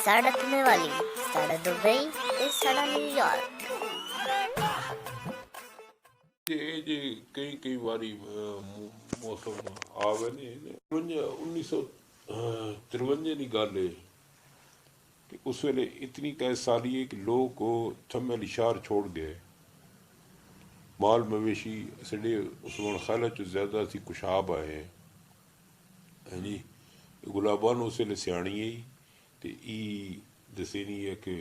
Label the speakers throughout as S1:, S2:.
S1: साड़ा तुम्हें वाली, साड़ा दुबई ते साड़ा न्यूयॉर्क।
S2: ਜੇ ਕਈ ਕਈ ਵਾਰੀ ਮੌਸਮ ਆਵੇ ਨੇ 1953 ਦੀ ਗੱਲ ਹੈ कि उस वेले इतनी कैसाली है कि लोग थम्मे लिशार छोड़ गए। माल मवेशी सड़े उस ख्याल च ज्यादा सी कुशाब आए हैं जी। गुलाबान उस वेले सियाणी है तो दसेनी है कि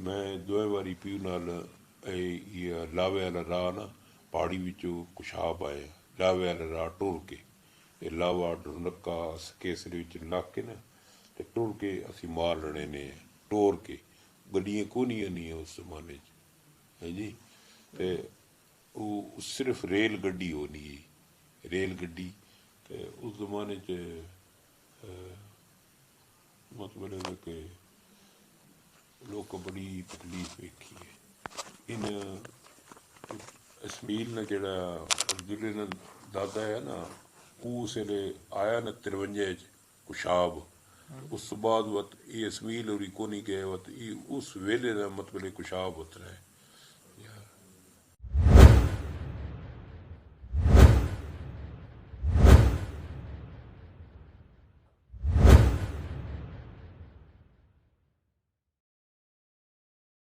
S2: मैं दोए बारी पीऊ नाल लावे वाला राह ना पहाड़ी विचों कुशाब आए लावे वाला राह टुर के लावा ढुनक्का केसरे विच लग के ना ते टुर के असी मार लड़े ने टोर के गड्डियां कोनियां नहीं उस जमाने है जी। ते सिर्फ रेल गड्डी होनी है रेल गड्डी ते उस जमाने च मतलब है कि लोग बड़ी तकलीफ वेखी है। इन इसमील ने जड़ा जिले ने दादा है ना उस वेले आया ना 53 कुशाब उस बाद वत ये इसमील और को नहीं गए वत उस वेले का मतलब कुशाब उतरा है।